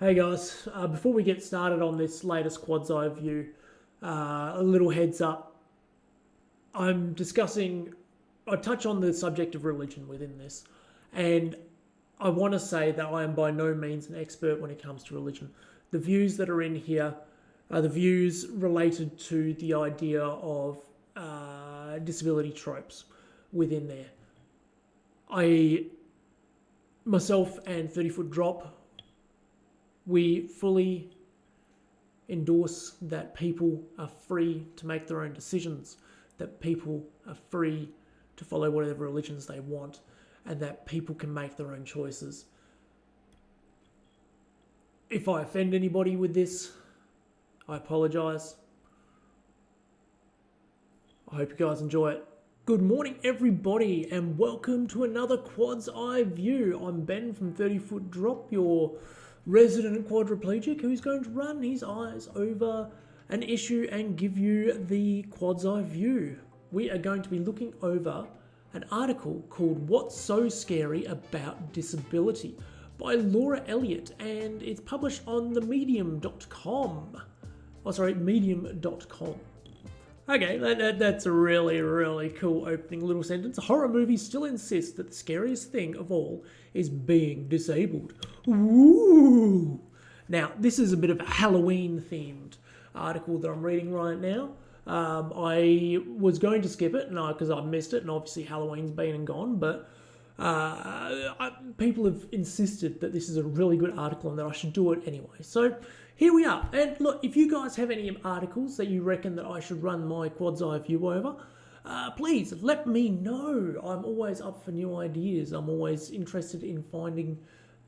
Hey guys, before we get started on this latest Quad's Eye view, a little heads up. I'm discussing, I touch on the subject of religion within this, and I want to say that I am by no means an expert when it comes to religion. The views that are in here are the views related to the idea of disability tropes within there. Myself and 30 Foot Drop, we fully endorse that people are free to make their own decisions, that people are free to follow whatever religions they want, and that people can make their own choices. If I offend anybody with this, I apologise. I hope you guys enjoy it. Good morning, everybody, and welcome to another Quad's Eye view. I'm Ben from 30 Foot Drop, your resident quadriplegic who's going to run his eyes over an issue and give you the Quad's Eye view. We are going to be looking over an article called What's So Scary About Disability by Laura Elliott, and it's published on the medium.com. Medium.com. Okay, that's a really, really cool opening little sentence. Horror movies still insist that the scariest thing of all is being disabled. Ooh! Now, this is a bit of a Halloween-themed article that I'm reading right now. I was going to skip it because I missed it, and obviously Halloween's been and gone, but people have insisted that this is a really good article and that I should do it anyway. So here we are. And look, if you guys have any articles that you reckon that I should run my Quad's Eye view over, please let me know. I'm always up for new ideas. I'm always interested in finding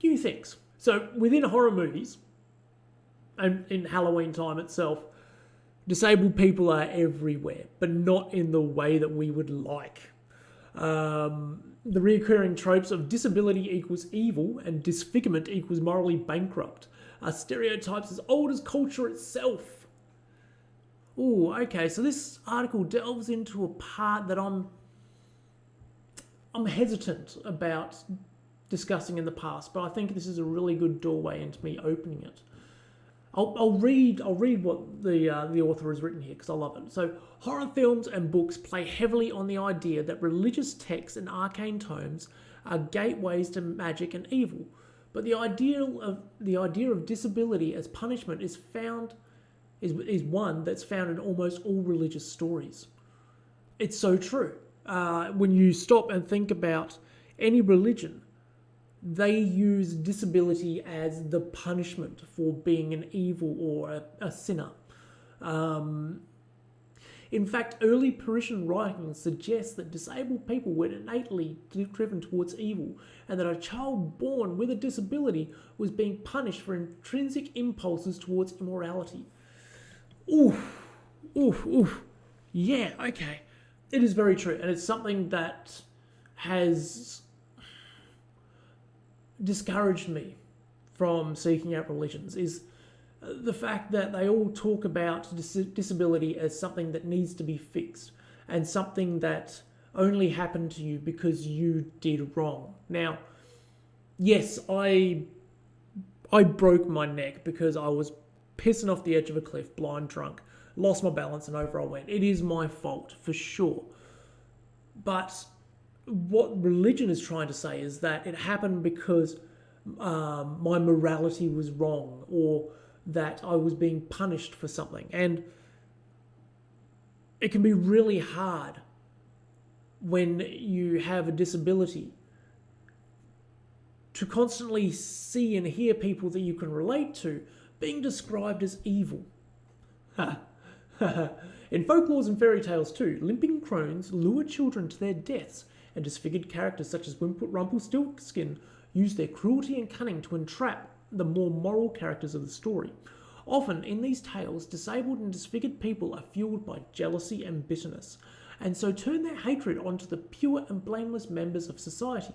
new things. So within horror movies, and in Halloween time itself, disabled people are everywhere, but not in the way that we would like. The recurring tropes of disability equals evil and disfigurement equals morally bankrupt are stereotypes as old as culture itself. Ooh, okay, so this article delves into a part that I'm hesitant about discussing in the past, but I think this is a really good doorway into me opening it. I'll read what the author has written here because I love it. So, horror films and books play heavily on the idea that religious texts and arcane tomes are gateways to magic and evil. But the idea of disability as punishment is one that's found in almost all religious stories. It's so true. When you stop and think about any religion, they use disability as the punishment for being an evil or a sinner. In fact, early Parisian writings suggest that disabled people were innately driven towards evil, and that a child born with a disability was being punished for intrinsic impulses towards immorality. Oof, oof, oof. Yeah, okay. It is very true, and it's something that has discouraged me from seeking out religions, is the fact that they all talk about disability as something that needs to be fixed and something that only happened to you because you did wrong. Now, yes, I broke my neck because I was pissing off the edge of a cliff, blind drunk, lost my balance and over I went. It is my fault, for sure. But what religion is trying to say is that it happened because my morality was wrong, or that I was being punished for something. And it can be really hard when you have a disability to constantly see and hear people that you can relate to being described as evil. In folklores and fairy tales too, limping crones lure children to their deaths, and disfigured characters such as Rumpelstiltskin use their cruelty and cunning to entrap the more moral characters of the story. Often in these tales, disabled and disfigured people are fueled by jealousy and bitterness, and so turn their hatred onto the pure and blameless members of society.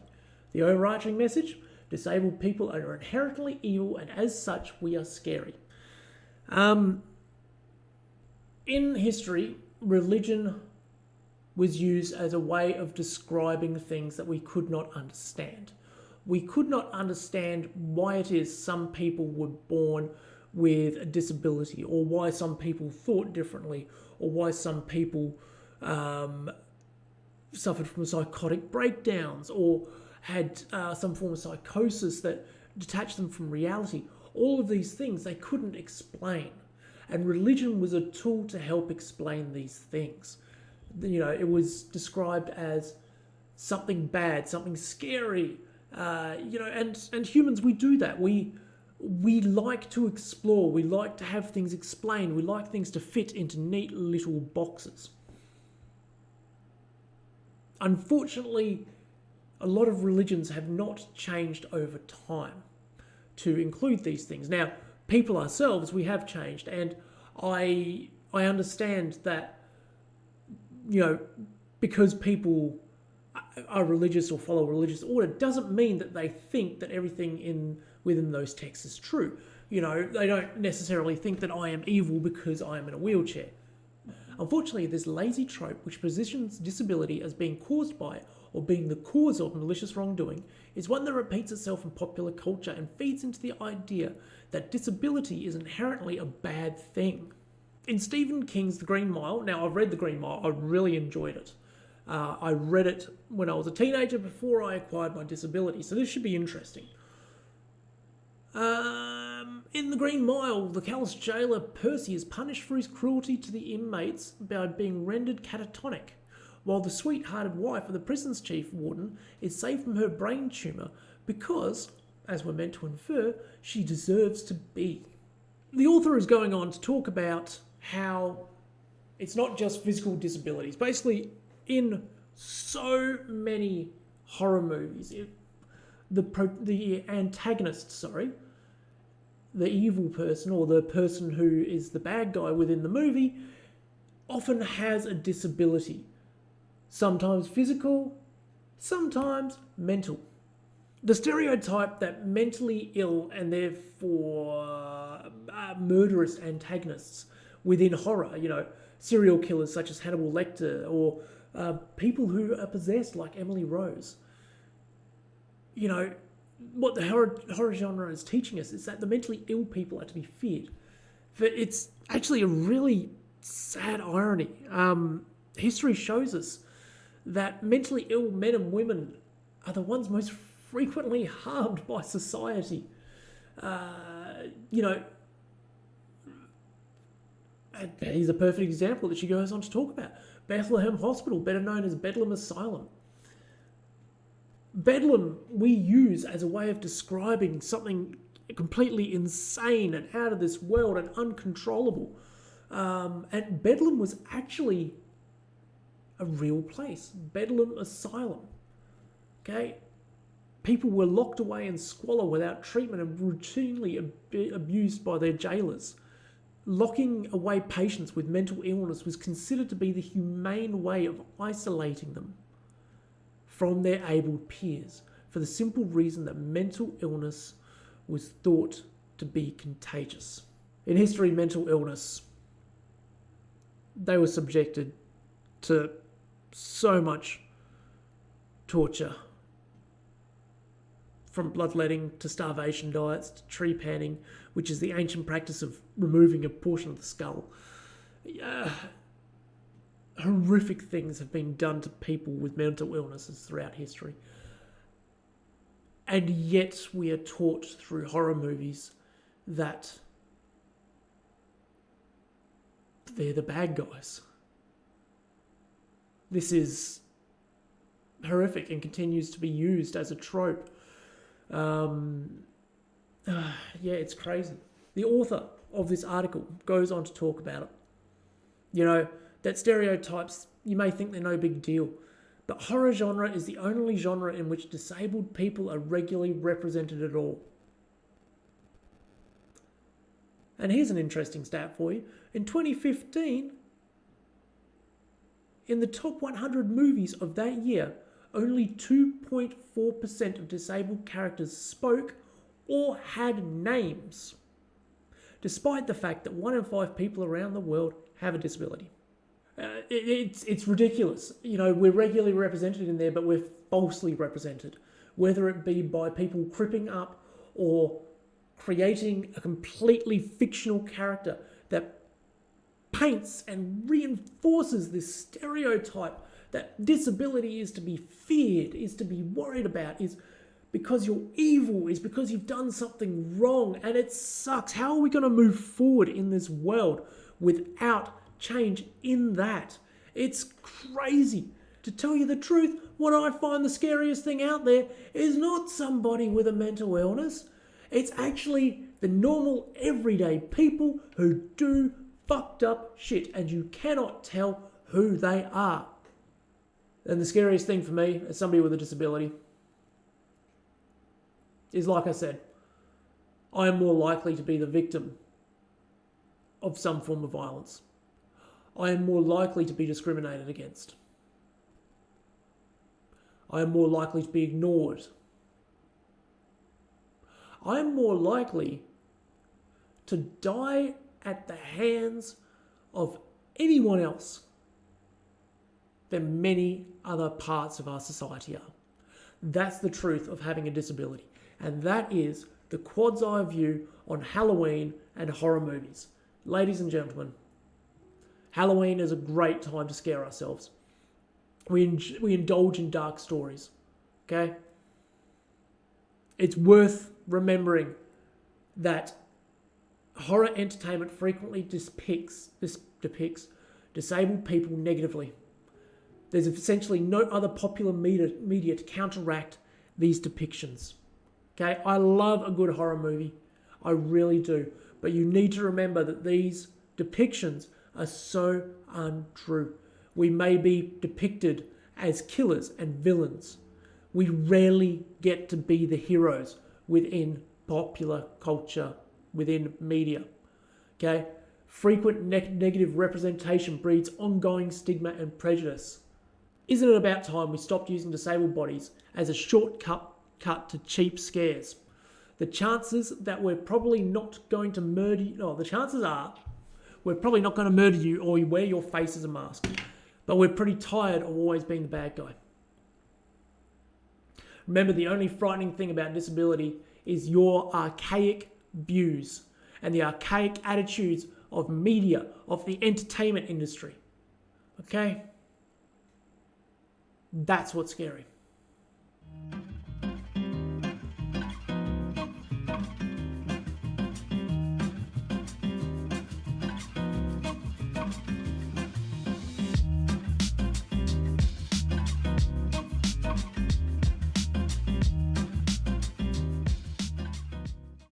The overarching message? Disabled people are inherently evil, and as such, we are scary. In history, religion was used as a way of describing things that we could not understand. We could not understand why it is some people were born with a disability, or why some people thought differently, or why some people suffered from psychotic breakdowns, or had some form of psychosis that detached them from reality. All of these things they couldn't explain. And religion was a tool to help explain these things. You know, it was described as something bad, something scary. You know, and humans, we do that. We like to explore. We like to have things explained. We like things to fit into neat little boxes. Unfortunately, a lot of religions have not changed over time to include these things. Now, people ourselves, we have changed, and I understand that, you know, because people are religious or follow a religious order doesn't mean that they think that everything within those texts is true. You know, they don't necessarily think that I am evil because I am in a wheelchair. Unfortunately, this lazy trope, which positions disability as being caused by or being the cause of malicious wrongdoing, is one that repeats itself in popular culture and feeds into the idea that disability is inherently a bad thing. In Stephen King's The Green Mile, now I've read The Green Mile, I really enjoyed it. I read it when I was a teenager before I acquired my disability, so this should be interesting. In The Green Mile, the callous jailer Percy is punished for his cruelty to the inmates by being rendered catatonic, while the sweet-hearted wife of the prison's chief warden is saved from her brain tumour because, as we're meant to infer, she deserves to be. The author is going on to talk about how it's not just physical disabilities. Basically, in so many horror movies, the antagonist, the evil person, or the person who is the bad guy within the movie, often has a disability. Sometimes physical, sometimes mental. The stereotype that mentally ill and therefore murderous antagonists within horror, you know, serial killers such as Hannibal Lecter, or people who are possessed like Emily Rose. You know, what the horror genre is teaching us is that the mentally ill people are to be feared. But it's actually a really sad irony. History shows us that mentally ill men and women are the ones most frequently harmed by society. You know, here's a perfect example that she goes on to talk about. Bethlehem Hospital, better known as Bedlam Asylum. Bedlam we use as a way of describing something completely insane and out of this world and uncontrollable. And Bedlam was actually a real place. Bedlam Asylum. Okay? People were locked away in squalor without treatment and routinely abused by their jailers. Locking away patients with mental illness was considered to be the humane way of isolating them from their abled peers, for the simple reason that mental illness was thought to be contagious. In history, mental illness, they were subjected to so much torture, from bloodletting to starvation diets to tree panning, which is the ancient practice of removing a portion of the skull. Horrific things have been done to people with mental illnesses throughout history. And yet we are taught through horror movies that they're the bad guys. This is horrific and continues to be used as a trope. Yeah, it's crazy. The author of this article goes on to talk about it. You know, that stereotypes, you may think they're no big deal, but horror genre is the only genre in which disabled people are regularly represented at all. And here's an interesting stat for you. In 2015, in the top 100 movies of that year, only 2.4% of disabled characters spoke or had names, despite the fact that 1 in 5 people around the world have a disability. It's ridiculous. You know, we're regularly represented in there, but we're falsely represented, whether it be by people cripping up or creating a completely fictional character that paints and reinforces this stereotype that disability is to be feared, is to be worried about, is because you're evil, is because you've done something wrong, and it sucks. How are we going to move forward in this world without change in that? It's crazy. To tell you the truth, what I find the scariest thing out there is not somebody with a mental illness. It's actually the normal, everyday people who do fucked up shit, and you cannot tell who they are. And the scariest thing for me, as somebody with a disability, is, like I said, I am more likely to be the victim of some form of violence. I am more likely to be discriminated against. I am more likely to be ignored. I am more likely to die at the hands of anyone else than many other parts of our society are. That's the truth of having a disability. And that is the Quad's Eye view on Halloween and horror movies. Ladies and gentlemen, Halloween is a great time to scare ourselves. We indulge in dark stories, okay? It's worth remembering that horror entertainment frequently depicts disabled people negatively. There's essentially no other popular media to counteract these depictions. Okay, I love a good horror movie. I really do. But you need to remember that these depictions are so untrue. We may be depicted as killers and villains. We rarely get to be the heroes within popular culture, within media. Okay? Frequent negative representation breeds ongoing stigma and prejudice. Isn't it about time we stopped using disabled bodies as a shortcut to cheap scares? The chances that we're probably not going to murder you, no, the chances are we're probably not going to murder you or you wear your face as a mask. But we're pretty tired of always being the bad guy. Remember, the only frightening thing about disability is your archaic views and the archaic attitudes of media, of the entertainment industry. Okay? That's what's scary.